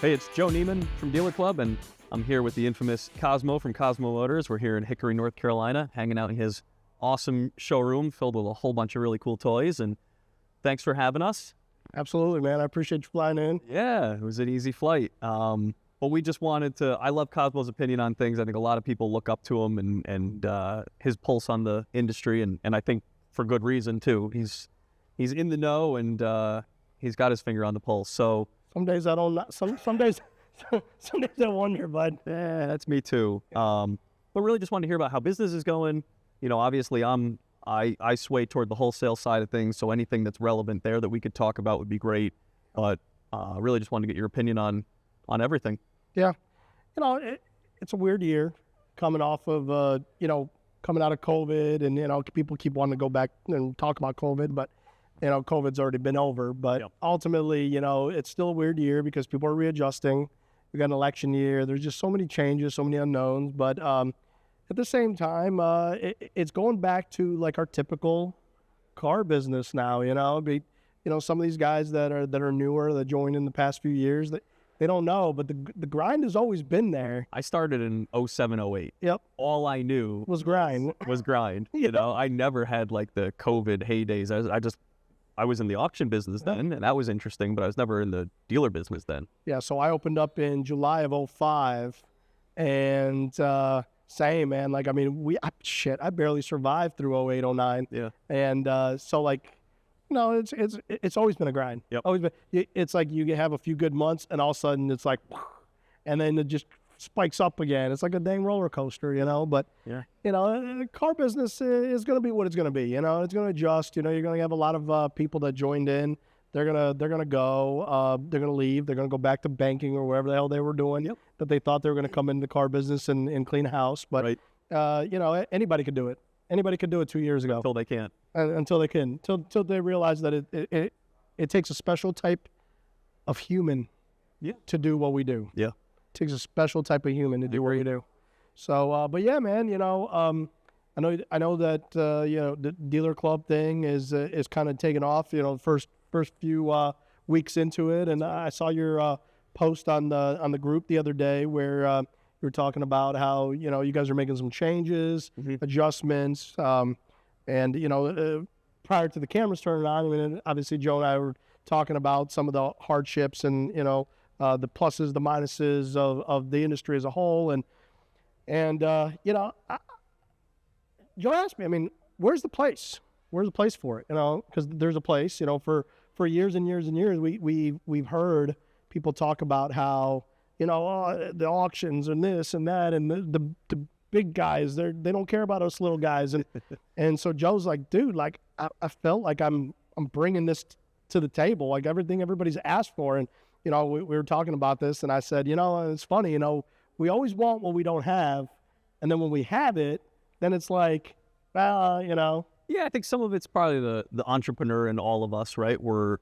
Hey, it's Joe Neiman from Dealer Club, and I'm here with the infamous Cosmo from Cosmo Motors. We're here in Hickory, North Carolina, hanging out in his awesome showroom filled with a whole bunch of really cool toys, and thanks for having us. Absolutely, man. I appreciate you flying in. Yeah, it was an easy flight. But we just wanted to, I love Cosmo's opinion on things. I think a lot of people look up to him and his pulse on the industry, and I think for good reason, too. He's in the know, and he's got his finger on the pulse, so... Some days I don't. Some days, some days I wonder, bud. Yeah, that's me too. But really, just wanted to hear about how business is going. You know, obviously, I sway toward the wholesale side of things, so anything that's relevant there that we could talk about would be great. But really, just wanted to get your opinion on everything. Yeah, it's a weird year, coming off of coming out of COVID, and people keep wanting to go back and talk about COVID, but. COVID's already been over, but ultimately, it's still a weird year because people are readjusting. We got an election year. There's just so many changes, so many unknowns. But at the same time, it's going back to like our typical car business now. Some of these guys that are newer, that joined in the past few years, that they don't know, but the grind has always been there. I started in 07, 08. Yep. All I knew was grind. I never had like the COVID heydays. I was in the auction business then, and that was interesting, but I was never in the dealer business then. Yeah, so I opened up in July of 05, and same, man. Like, I mean, I barely survived through 08, 09. Yeah. And it's always been a grind. Yep. Always been. It's like you have a few good months, and all of a sudden it's like, and then it just spikes up again. It's like a dang roller coaster, But the car business is going to be what it's going to be. It's going to adjust. You're going to have a lot of people that joined in. They're gonna go. They're going to leave. They're going to go back to banking or wherever the hell they were doing. Yep. That they thought they were going to come into the car business and clean house. But right. Anybody could do it. Anybody could do it 2 years ago. Until they can't. Until they can. Until they realize that it takes a special type of human. To do what we do. Yeah. Takes a special type of human to do what you do. So, but yeah, man, I know that the Dealer Club thing is kind of taking off. First few weeks into it, and I saw your post on the group the other day where you were talking about how you guys are making some changes, adjustments, and prior to the cameras turning on, I mean, obviously Joe and I were talking about some of the hardships and the pluses, the minuses of the industry as a whole. And Joe asked me, I mean, where's the place? Where's the place for it? Because there's a place, for years and years and years, we've heard people talk about how, the auctions and this and that, and the big guys, they don't care about us little guys. And so Joe's like, dude, like, I felt like I'm bringing this to the table, like everything everybody's asked for. And, we were talking about this, and I said, it's funny, we always want what we don't have, and then when we have it, then it's like, Yeah, I think some of it's probably the entrepreneur in all of us, right? We're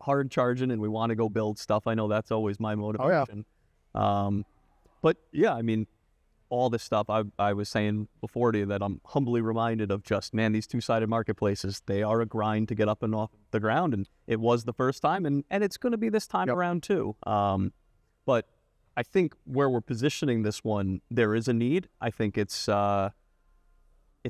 hard charging, and we want to go build stuff. I know that's always my motivation. Oh, yeah. But yeah, I mean, all this stuff I was saying before to you that I'm humbly reminded of just, man, these two-sided marketplaces, they are a grind to get up and off the ground, and it was the first time, and it's going to be this time around too. But I think where we're positioning this one, there is a need. I think it's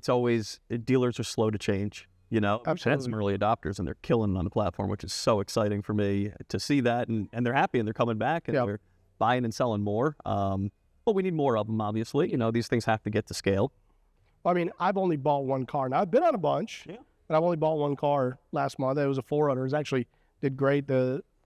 always, dealers are slow to change, Absolutely. I've had some early adopters, and they're killing on the platform, which is so exciting for me to see that, and they're happy, and they're coming back, and they're buying and selling more. But we need more of them, obviously. These things have to get to scale. I mean, I've only bought one car. Now, I've been on a bunch, but I've only bought one car last month. It was a 4Runner. It actually did great.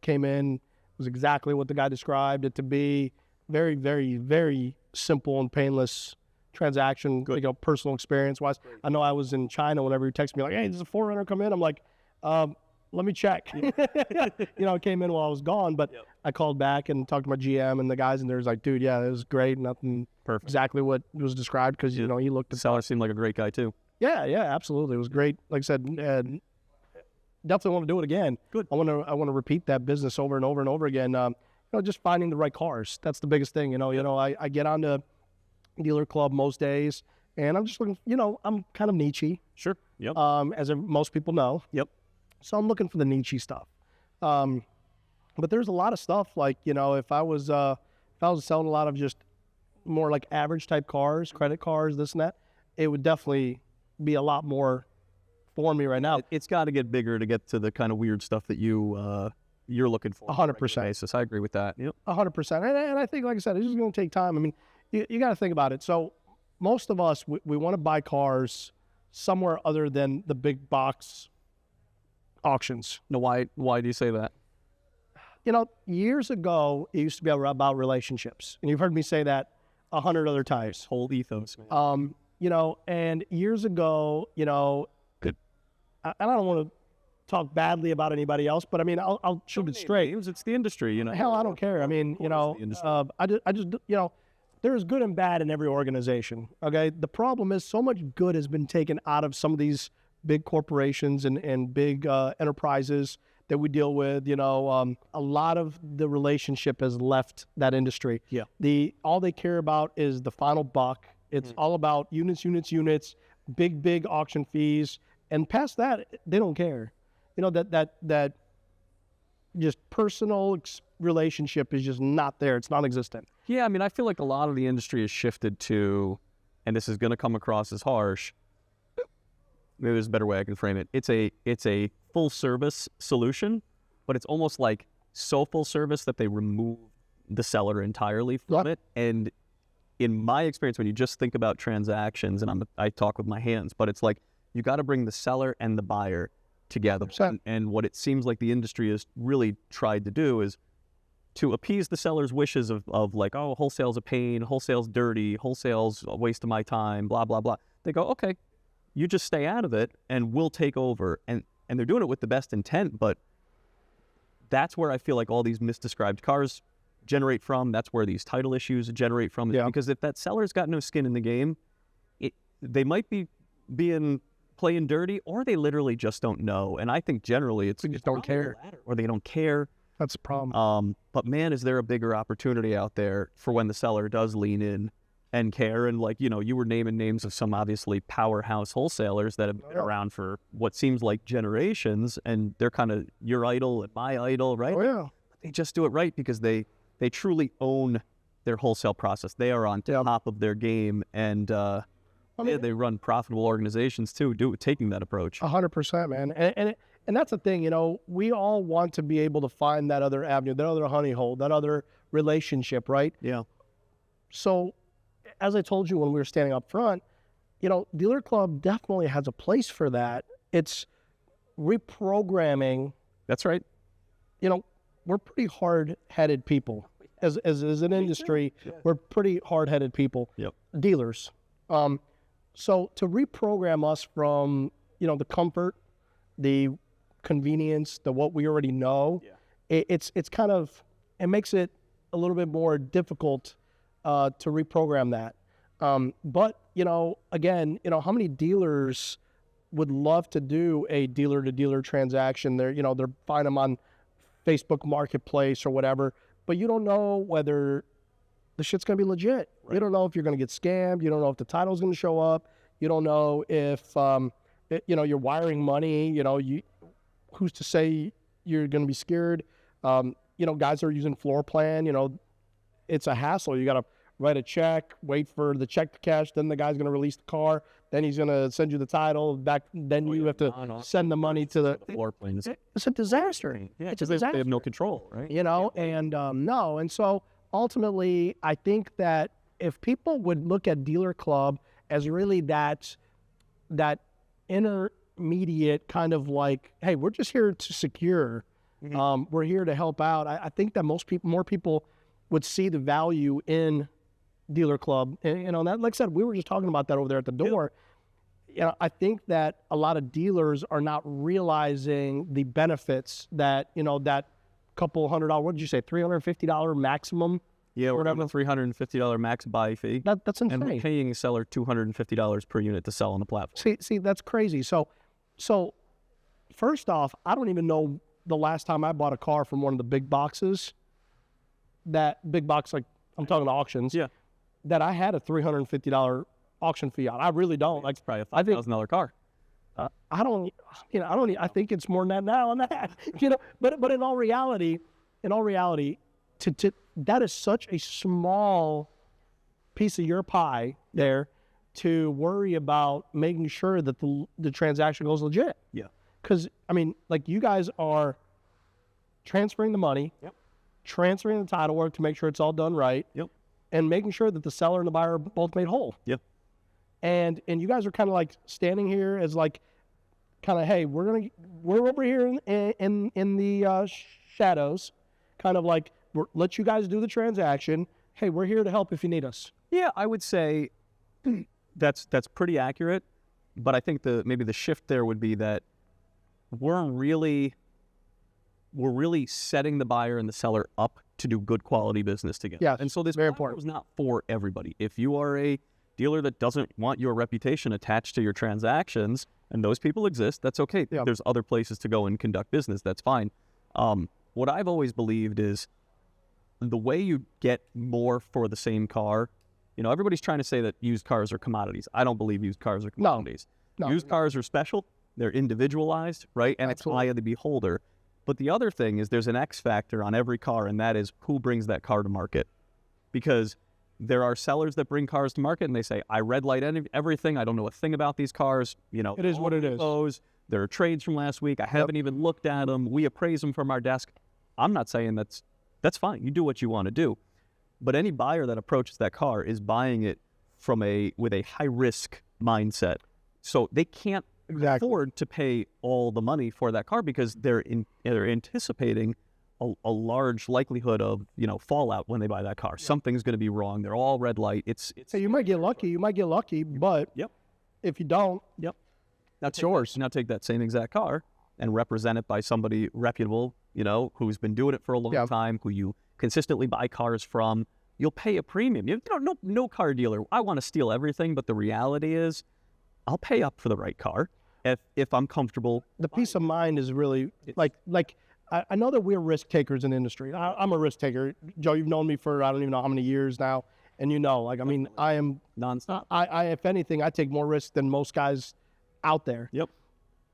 Came in, was exactly what the guy described it to be. Very, very, very simple and painless transaction, personal experience-wise. I know I was in China whenever you texted me, like, hey, does a 4Runner come in? I'm like, let me check. It came in while I was gone, but I called back and talked to my GM and the guys, and there's like, dude, yeah, it was great. Nothing perfect. Exactly what was described, because, he looked at the seller seemed like a great guy too. Yeah, absolutely. It was great. Like I said, definitely want to do it again. Good. I want to repeat that business over and over and over again. Just finding the right cars. That's the biggest thing. I get onto Dealer Club most days, and I'm just looking, I'm kind of niche-y. Sure. Yep. As most people know. Yep. So I'm looking for the niche stuff. But there's a lot of stuff like, if I was selling a lot of just more like average type cars, credit cars, this and that, it would definitely be a lot more for me right now. It's got to get bigger to get to the kind of weird stuff that you're looking for. 100%. I agree with that. Yep. 100%. And I think, like I said, it's just going to take time. I mean, you got to think about it. So most of us, we want to buy cars somewhere other than the big box auctions. Now, why do you say that? Years ago, it used to be about relationships. And you've heard me say that 100 other times. Whole ethos, man. And years ago, I don't want to talk badly about anybody else, but I mean, I'll shoot it straight. It's the industry, Hell, I don't care. I mean, I just there's good and bad in every organization. Okay. The problem is so much good has been taken out of some of these big corporations and big enterprises that we deal with. A lot of the relationship has left that industry. Yeah. All they care about is the final buck. It's all about units, big auction fees. And past that, they don't care. That just personal relationship is just not there. It's non-existent. Yeah, I mean, I feel like a lot of the industry has shifted to, and this is going to come across as harsh, maybe there's a better way I can frame it. It's a full service solution, but it's almost like so full service that they remove the seller entirely from it. And in my experience, when you just think about transactions, and I talk with my hands, but it's like you got to bring the seller and the buyer together. And what it seems like the industry has really tried to do is to appease the seller's wishes of like, oh, wholesale's a pain, wholesale's dirty, wholesale's a waste of my time, blah, blah, blah. They go, okay, you just stay out of it and we'll take over. And they're doing it with the best intent, but that's where I feel like all these misdescribed cars generate from. That's where these title issues generate from. Yeah. Because if that seller's got no skin in the game, they might be playing dirty, or they literally just don't know. And I think generally it's just don't care, or they don't care. That's the problem. But man, is there a bigger opportunity out there for when the seller does lean in and care? And like, you were naming names of some obviously powerhouse wholesalers that have been around for what seems like generations, and they're kind of your idol and my idol, right? Oh yeah. But they just do it right because they truly own their wholesale process. They are on top of their game, and they run profitable organizations too, taking that approach. 100%, man. And that's the thing, we all want to be able to find that other avenue, that other honey hole, that other relationship, right? Yeah. So, as I told you when we were standing up front, Dealer Club definitely has a place for that. It's reprogramming. That's right. We're pretty hard-headed people. As an industry, we're pretty hard-headed people. Yep. Dealers. So to reprogram us from, the comfort, the convenience, the what we already know, it's kind of, it makes it a little bit more difficult to reprogram that. But, again, how many dealers would love to do a dealer-to-dealer transaction? They're find them on Facebook Marketplace or whatever, but you don't know whether the shit's going to be legit. Right. You don't know if you're going to get scammed. You don't know if the title's going to show up. You don't know if, you're wiring money. Who's to say you're going to be scared? Guys are using floor plan. It's a hassle. You got to write a check, wait for the check to cash. Then the guy's going to release the car. Then he's going to send you the title back. Then you have to send the money to the floor plan. It's a disaster. Yeah, it's a disaster. They have no control, right? And so ultimately, I think that if people would look at Dealer Club as really that intermediate kind of like, hey, we're just here to secure. We're here to help out. I think that more people would see the value in Dealer Club. And that, like I said, we were just talking about that over there at the door. I think that a lot of dealers are not realizing the benefits that, that couple $100, what did you say, $350 maximum? Yeah, we're having a $350 max buy fee. That's insane. And we're paying a seller $250 per unit to sell on the platform. See, that's crazy. So first off, I don't even know the last time I bought a car from one of the big boxes. That big box, like I'm talking auctions. Yeah. That I had a $350 auction fee on. I really don't. Like, it's probably a $5,000 car. I think it's more than that now on that. But in all reality, in all reality, that is such a small piece of your pie there to worry about making sure that the transaction goes legit. Yeah. Because, I mean, like you guys are transferring the money, transferring the title work to make sure it's all done right, and making sure that the seller and the buyer are both made whole. Yep. And you guys are kind of like standing here as like, kind of, hey, we're over here in the shadows, kind of like, let you guys do the transaction. Hey, we're here to help if you need us. Yeah, I would say that's pretty accurate, but I think maybe the shift there would be that we're really setting the buyer and the seller up to do good quality business together. Yeah, and so this very platform important. is not for everybody. If you are a dealer that doesn't want your reputation attached to your transactions, and those people exist, that's okay. Yeah. There's other places to go and conduct business. That's fine. What I've always believed is the way you get more for the same car. You know, everybody's trying to say that used cars are commodities. I don't believe used cars are commodities. No. Used cars are special. They're individualized, right? And Absolutely. it's eye of the beholder. But the other thing is there's an X factor on every car, and that is who brings that car to market. Because there are sellers that bring cars to market, and they say, I red light everything. I don't know a thing about these cars. You know, It is what it is. There are trades from last week. I haven't even looked at them. We appraise them from our desk. I'm not saying that's fine. You do what you want to do. But any buyer that approaches that car is buying it with a high risk mindset. So they can't afford to pay all the money for that car because they're anticipating a large likelihood of, you know, fallout when they buy that car. Yeah. Something's going to be wrong. They're all red light. So you might get lucky. But if you don't, that's yours. Now take that same exact car and represent it by somebody reputable, you know, who's been doing it for a long time, who you consistently buy cars from. You'll pay a premium. You know, no car dealer, I want to steal everything, but the reality is I'll pay up for the right car if I'm comfortable. The peace of mind is really I know that we're risk takers in the industry. I'm a risk taker. Joe, you've known me for I don't even know how many years now, and you know, like, I mean, I am nonstop. I if anything, I take more risk than most guys out there. Yep.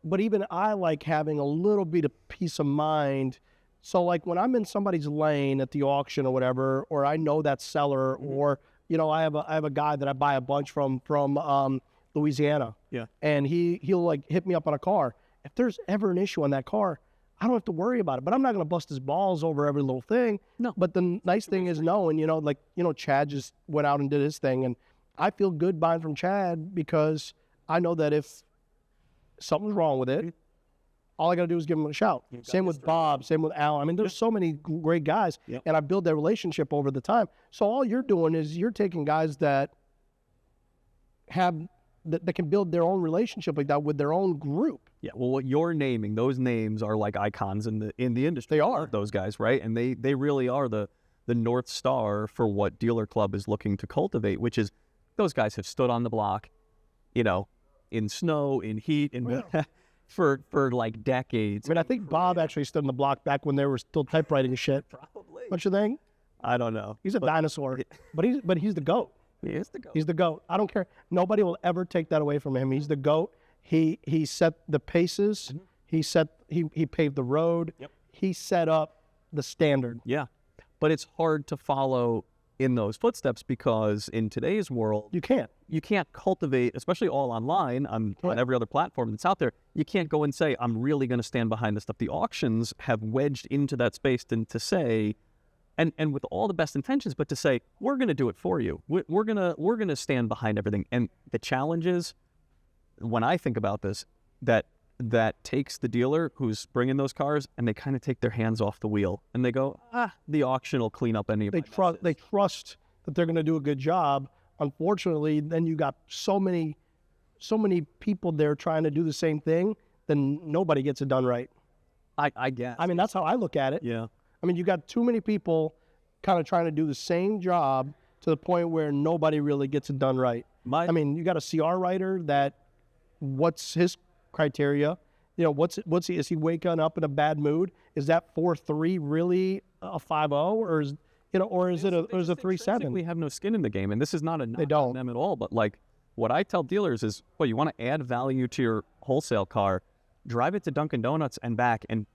But even I like having a little bit of peace of mind. So like when I'm in somebody's lane at the auction or whatever, or I know that seller, or, you know, I have a guy that I buy a bunch from Louisiana. Yeah. And he'll like hit me up on a car. If there's ever an issue on that car, I don't have to worry about it. But I'm not going to bust his balls over every little thing. No. But the nice thing is knowing, you know, like, you know, Chad just went out and did his thing. And I feel good buying from Chad because I know that if something's wrong with it, all I got to do is give him a shout. Same with Bob, same with Al. I mean, there's so many great guys, and I build that relationship over the time. So all you're doing is you're taking guys that can build their own relationship like that with their own group. Yeah, well, what you're naming, those names are like icons in the industry. They are. Those guys, right? And they really are the North Star for what Dealer Club is looking to cultivate, which is those guys have stood on the block, you know, in snow, in heat, for like decades. I mean, I think Bob actually stood on the block back when they were still typewriting shit. Probably. Don't you think? I don't know. He's a dinosaur, but he's the GOAT. He is the GOAT. He's the GOAT. I don't care. Nobody will ever take that away from him. He's the GOAT. He set the paces. Mm-hmm. He paved the road. Yep. He set up the standard. Yeah. But it's hard to follow in those footsteps because in today's world, you can't cultivate, especially all online on every other platform that's out there. You can't go and say, I'm really going to stand behind this stuff. The auctions have wedged into that space and to say, and with all the best intentions, but to say, we're going to do it for you. We're going to stand behind everything. And the challenge is, when I think about this, that takes the dealer who's bringing those cars and they kind of take their hands off the wheel and they go, the auction will clean up any of They trust that they're going to do a good job. Unfortunately, then you got so many people there trying to do the same thing, then nobody gets it done right. I guess. I mean, that's how I look at it. Yeah. I mean, you got too many people kind of trying to do the same job to the point where nobody really gets it done right. I mean, you got a CR writer that, what's his criteria? You know, is he waking up in a bad mood? Is that 4.3 really a 5.0, or is it a 3.7? We have no skin in the game, and this is not a knock don't. on them at all. But like, what I tell dealers is, well, you want to add value to your wholesale car, drive it to Dunkin' Donuts and back, and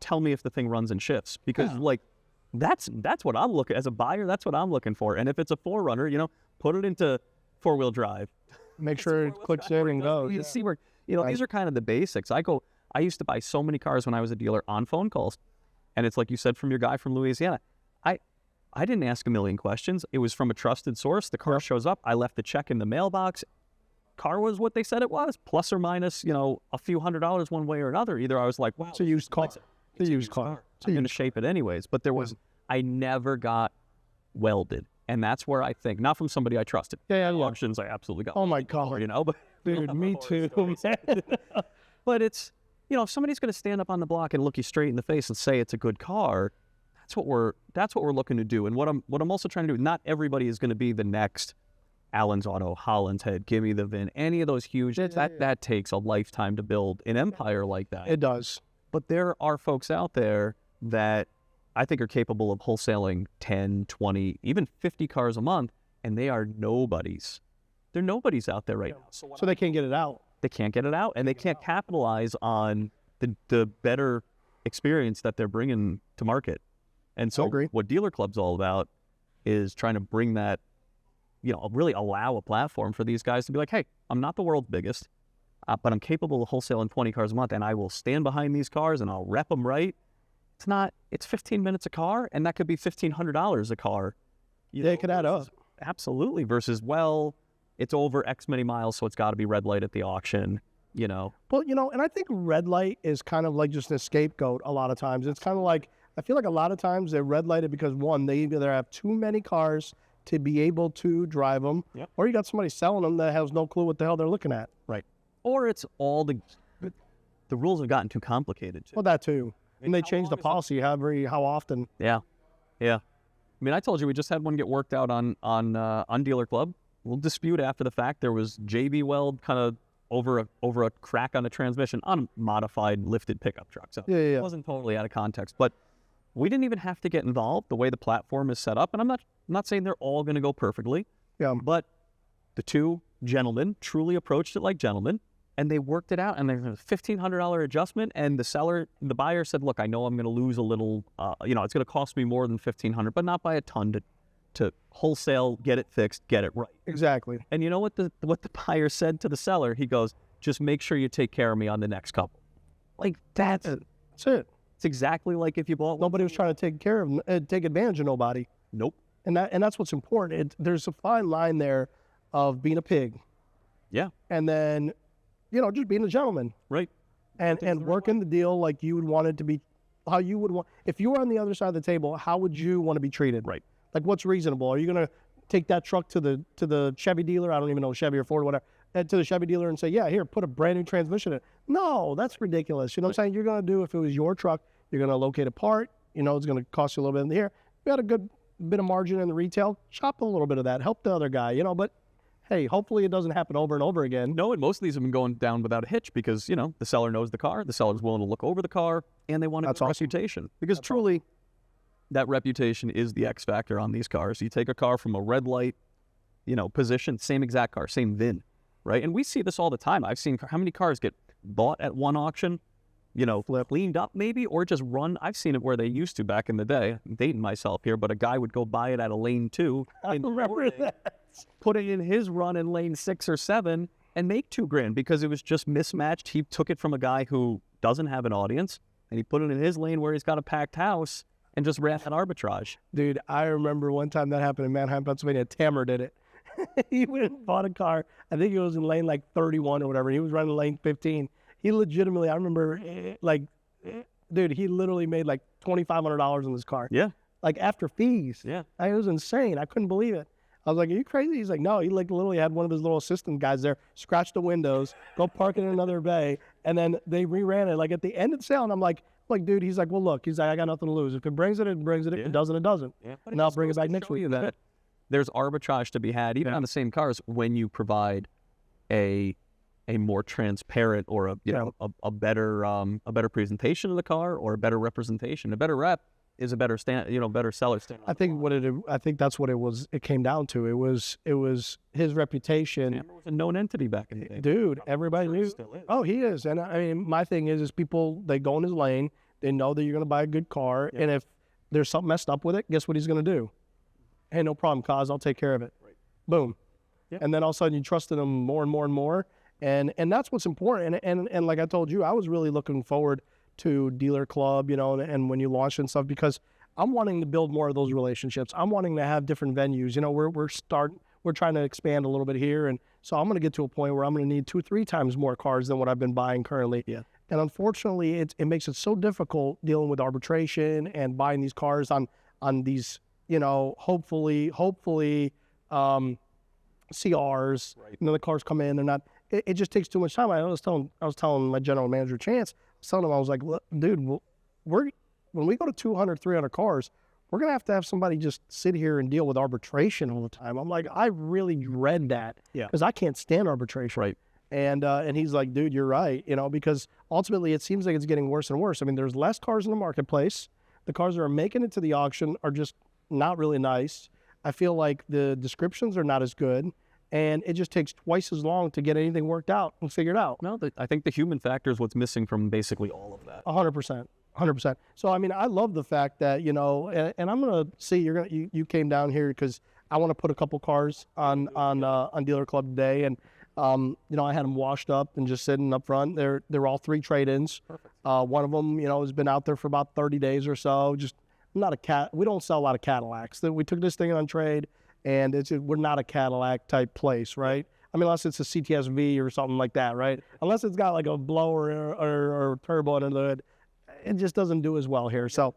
tell me if the thing runs in shifts, because like that's what I'm looking as a buyer. That's what I'm looking for. And if it's a 4Runner, you know, put it into 4-wheel drive. Make sure it clicks in and goes. You see where, you know, these are kind of the basics. I used to buy so many cars when I was a dealer on phone calls, and it's like you said from your guy from Louisiana. I didn't ask a million questions. It was from a trusted source. The car shows up. I left the check in the mailbox. Car was what they said it was, plus or minus, you know, a few $100s one way or another. Either I was like, wow, it's a used car. It's a used car. I'm going to shape it anyways. But I never got welded. And that's where I think, not from somebody I trusted. Yeah. Auctions, I absolutely got. Oh my God. You know, but dude, me too. But it's, you know, if somebody's going to stand up on the block and look you straight in the face and say it's a good car, that's what we're looking to do. And what I'm also trying to do, not everybody is going to be the next Allen's Auto, Holland's Head, Gimme the VIN, any of those huge, that takes a lifetime to build an empire like that. It does. But there are folks out there that I think are capable of wholesaling 10, 20, even 50 cars a month, and they are nobodies. They're nobodies out there right now. So they can't get it out. They can't get it out, and they can't capitalize on the better experience that they're bringing to market. And so what Dealer Club's all about is trying to bring that, you know, really allow a platform for these guys to be like, hey, I'm not the world's biggest, but I'm capable of wholesaling 20 cars a month, and I will stand behind these cars and I'll rep them right. It's 15 minutes a car, and that could be $1,500 a car. It could add up. Absolutely. Versus, well, it's over X many miles, so it's got to be red light at the auction, you know. Well, you know, and I think red light is kind of like just a scapegoat a lot of times. It's kind of like, I feel like a lot of times they're red lighted because, one, they either have too many cars to be able to drive them, or you got somebody selling them that has no clue what the hell they're looking at. Right. Or it's all the rules have gotten too complicated, too. Well, that too. And they change the policy how often. Yeah. I mean, I told you we just had one get worked out on Dealer Club. We'll dispute after the fact. There was JB weld kind of over a crack on a transmission on a modified lifted pickup truck. So it wasn't totally out of context. But we didn't even have to get involved the way the platform is set up. And I'm not saying they're all going to go perfectly. Yeah. But the two gentlemen truly approached it like gentlemen, and they worked it out. And there's a $1,500 adjustment. And the buyer said, look, I know I'm going to lose a little, you know, it's going to cost me more than $1,500, but not by a ton to wholesale, get it fixed, get it right. Exactly. And you know what the buyer said to the seller? He goes, just make sure you take care of me on the next couple. Like, that's it. It's exactly like if you bought. Nobody was trying to take advantage of nobody. Nope. And that's what's important. There's a fine line there of being a pig. Yeah. And then, you know, just being a gentleman. Right. And working the deal like you would want it to be, how you would want. If you were on the other side of the table, how would you want to be treated? Right. Like, what's reasonable? Are you going to take that truck to the Chevy dealer? I don't even know, Chevy or Ford or whatever. To the Chevy dealer and say, yeah, here, put a brand new transmission in it. No, that's ridiculous. You know what I'm saying? You're going to do, if it was your truck, you're going to locate a part. You know, it's going to cost you a little bit in the air. You got a good bit of margin in the retail. Chop a little bit of that. Help the other guy, you know. But, hey, hopefully it doesn't happen over and over again. No, and most of these have been going down without a hitch because, you know, the seller knows the car. The seller's willing to look over the car, and they want a good reputation. Because truly, that reputation is the X factor on these cars. You take a car from a red light, you know, position, same exact car, same VIN. Right? And we see this all the time. I've seen how many cars get bought at one auction, you know, cleaned up maybe, or just run. I've seen it where they used to back in the day. I'm dating myself here, but a guy would go buy it at a lane 2. I remember that. Put it in his run in lane 6 or 7 and make $2,000 because it was just mismatched. He took it from a guy who doesn't have an audience, and he put it in his lane where he's got a packed house and just ran that arbitrage. Dude, I remember one time that happened in Manheim, Pennsylvania. Tamer did it. He went and bought a car. I think it was in lane like 31 or whatever. He was running lane 15. He legitimately, I remember, dude, he literally made like $2,500 in this car. Yeah. Like after fees. Yeah. It was insane. I couldn't believe it. I was like, are you crazy? He's like, no. He like literally had one of his little assistant guys there, scratch the windows, go park it in another bay, and then they reran it. Like at the end of the sale, and I'm like, dude, he's like, well, look, he's like, I got nothing to lose. If it brings it, it brings it. If it doesn't, it doesn't. Yeah. And I'll bring it back next week. That there's arbitrage to be had, even on the same cars, when you provide a more transparent or a better presentation of the car, or a better representation. A better rep is a better better seller stand. I think that's what it was. It came down to. It was his reputation. Tamer was a known entity back in the day. Dude, everybody knew. Oh, he is. And I mean, my thing is people, they go in his lane. They know that you're going to buy a good car. And if there's something messed up with it, guess what he's going to do? Hey, no problem, Cos. I'll take care of it. Right. Boom. Yeah. And then all of a sudden you trusted them more and more and more. And that's what's important. And like I told you, I was really looking forward to Dealer Club, you know, and when you launch and stuff, because I'm wanting to build more of those relationships. I'm wanting to have different venues. You know, we're trying to expand a little bit here. And so I'm going to get to a point where I'm going to need 2-3 times more cars than what I've been buying currently. Yeah. And unfortunately, it makes it so difficult dealing with arbitration and buying these cars on these, you know, hopefully CRs. Right. You know, the cars come in, they're not. It just takes too much time. I was telling my general manager Chance, I was like, look, dude, when we go to 200, 300 cars, we're going to have somebody just sit here and deal with arbitration all the time. I'm like, I really dread that because I can't stand arbitration. Right. And he's like, dude, you're right, you know, because ultimately it seems like it's getting worse and worse. I mean, there's less cars in the marketplace. The cars that are making it to the auction are just not really nice. I feel like the descriptions are not as good. And it just takes twice as long to get anything worked out and figured out. No, I think the human factor is what's missing from basically all of that. 100%. 100%. So, I mean, I love the fact that, you know, and I'm going to see, you came down here because I want to put a couple cars on Dealer Club today. And, you know, I had them washed up and just sitting up front. They're all 3 trade-ins. Perfect. One of them, you know, has been out there for about 30 days or so. Just we don't sell a lot of Cadillacs. We took this thing on trade. And we're not a Cadillac type place, right? I mean, unless it's a CTS-V or something like that, right? Unless it's got like a blower or turbo under the hood, it just doesn't do as well here. So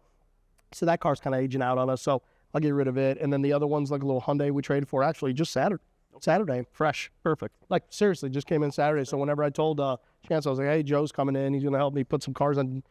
that car's kind of aging out on us. So I'll get rid of it. And then the other one's like a little Hyundai we traded for actually just Saturday, fresh, perfect. Like seriously, just came in Saturday. So whenever I told Chance, I was like, hey, Joe's coming in. He's gonna help me put some cars on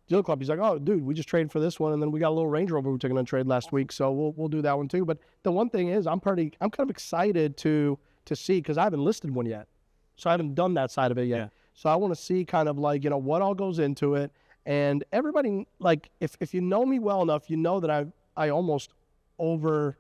Dealer Club. He's like, oh, dude, we just traded for this one, and then we got a little Range Rover we took on trade last week, so we'll do that one too. But the one thing is, I'm kind of excited to see because I haven't listed one yet, so I haven't done that side of it yet. Yeah. So I want to see kind of like, you know, what all goes into it, and everybody, like, if you know me well enough, you know that I almost overthink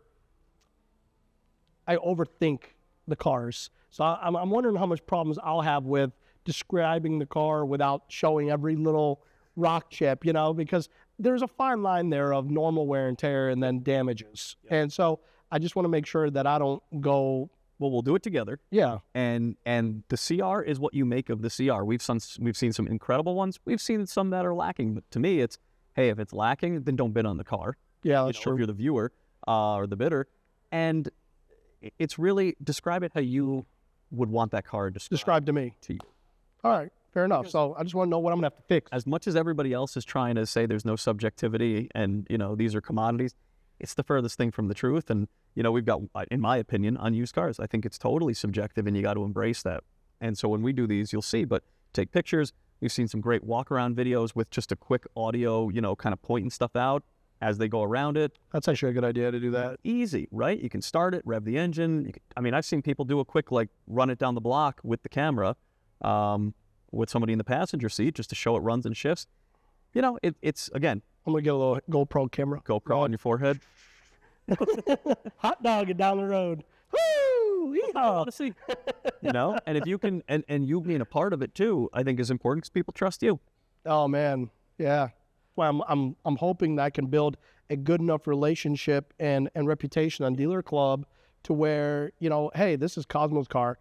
the cars. So I'm wondering how much problems I'll have with describing the car without showing every little rock chip, you know, because there's a fine line there of normal wear and tear and then damages. Yeah. And so I just want to make sure that I don't go. Well, we'll do it together. Yeah. And the CR is what you make of the CR. We've seen some incredible ones. We've seen some that are lacking. But to me, it's, hey, if it's lacking, then don't bid on the car. Yeah, that's true. If you're the viewer or the bidder. And it's really, describe it how you would want that car described to me. To you. All right. Fair enough. So I just want to know what I'm going to have to fix. As much as everybody else is trying to say there's no subjectivity and, you know, these are commodities, it's the furthest thing from the truth. And, you know, we've got, in my opinion, on used cars, I think it's totally subjective and you got to embrace that. And so when we do these, you'll see, but take pictures. We've seen some great walk around videos with just a quick audio, you know, kind of pointing stuff out as they go around it. That's actually a good idea to do that. Easy, right? You can start it, rev the engine. I've seen people do a quick, like, run it down the block with the camera. With somebody in the passenger seat just to show it runs and shifts. You know, it's again. I'm going to get a little GoPro camera. GoPro on your forehead. Hot dog it down the road. Woo! Yeehaw! See. You know, and if you can, and you being a part of it too, I think is important because people trust you. Oh, man. Yeah. Well, I'm hoping that I can build a good enough relationship and reputation on Dealer Club to where, you know, hey, this is Cosmo's car.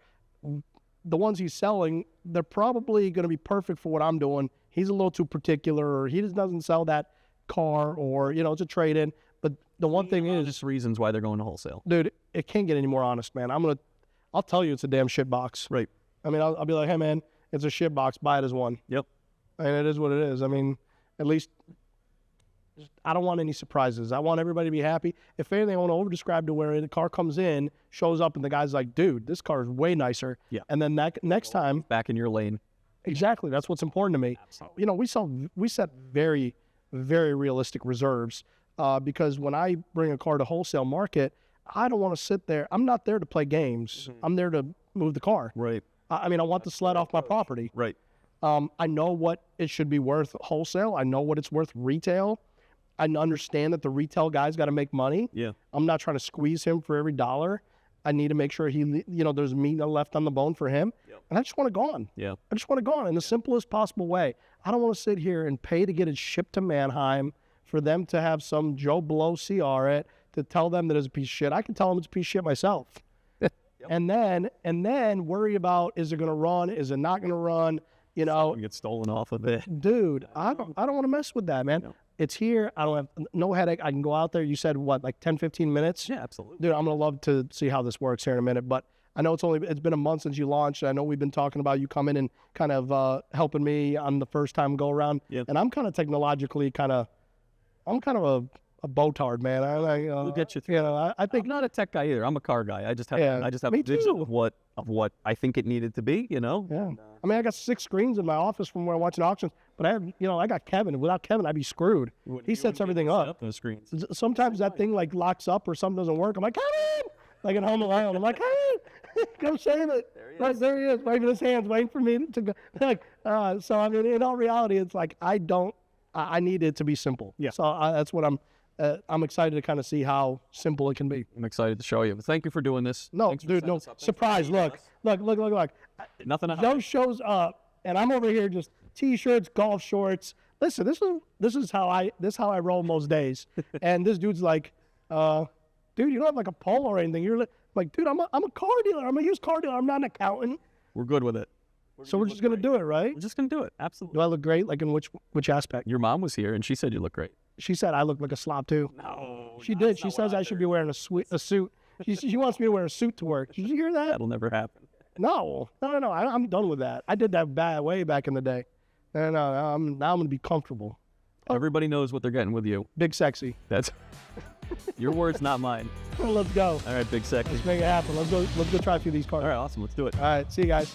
The ones he's selling, they're probably going to be perfect for what I'm doing. He's a little too particular, or he just doesn't sell that car, or, you know, it's a trade-in. But the one thing is, just reasons why they're going to wholesale. Dude, it can't get any more honest, man. I'll tell you it's a damn shit box. Right. I mean, I'll be like, hey, man, it's a shit box. Buy it as one. Yep. And it is what it is. I mean, at least I don't want any surprises. I want everybody to be happy. If anything, I want to over-describe to where the car comes in, shows up, and the guy's like, dude, this car is way nicer. Yeah. And then next time. Back in your lane. Exactly. That's what's important to me. Absolutely. You know, we set very, very realistic reserves because when I bring a car to wholesale market, I don't want to sit there. I'm not there to play games. Mm-hmm. I'm there to move the car. Right. I mean, I want the sled off my property. Right. I know what it should be worth wholesale. I know what it's worth retail. I understand that the retail guy's got to make money. Yeah. I'm not trying to squeeze him for every dollar. I need to make sure there's meat left on the bone for him. Yep. and I just want it gone. Yeah. I just want it gone in the simplest possible way. I don't want to sit here and pay to get it shipped to Mannheim for them to have some Joe Blow CR it to tell them that it's a piece of shit. I can tell them it's a piece of shit myself. And then worry about, is it going to run? Is it not going to run? You know, Get stolen off of it. dude, I don't want to mess with that, man. No. It's here. I don't have no headache. I can go out there. You said what, like 10, 15 minutes? Yeah, absolutely. Dude, I'm going to love to see how this works here in a minute. But I know it's been a month since you launched. I know we've been talking about you coming and kind of helping me on the first time go around. Yep. And I'm kind of technologically I'm kind of a botard, man. We'll get you through. You know, I think I'm not a tech guy either. I'm a car guy. I just have me a vision too. of what I think it needed to be, you know? Yeah. I mean, I got 6 screens in my office from where I'm watching auctions, but I got Kevin. Without Kevin, I'd be screwed. He sets everything up. Those screens. Sometimes that thing like locks up or something doesn't work. I'm like, Kevin! Like at Home Alone. I'm like, Kevin! Come save it. There he is, waving his hands, waiting for me to go. Like, so, I mean, in all reality, it's like, I need it to be simple. Yeah. So that's what I'm excited to kind of see how simple it can be. I'm excited to show you. But thank you for doing this. No, Thanks for dude, setting no. us up. Thanks for Surprise. meeting Look. us. Nothing to Joe hide. shows up, and I'm over here just T-shirts, golf shorts. Listen, this is how I roll most days. And this dude's like, dude, you don't have like a polo or anything. You're like, dude, I'm a car dealer. I'm a used car dealer. I'm not an accountant. We're good with it. So we're just gonna do it, right? We're just going to do it. Absolutely. Do I look great? Like in which aspect? Your mom was here, and she said you look great. She said I look like a slob too. No. She did. She says I should be wearing a suit. She wants me to wear a suit to work. Did you hear that? That'll never happen. No. I'm done with that. I did that way back in the day. And now I'm going to be comfortable. Everybody knows what they're getting with you. Big sexy. That's your words, not mine. Let's go. All right, big sexy. Let's make it happen. Let's go try a few of these cars. All right, awesome. Let's do it. All right. See you guys.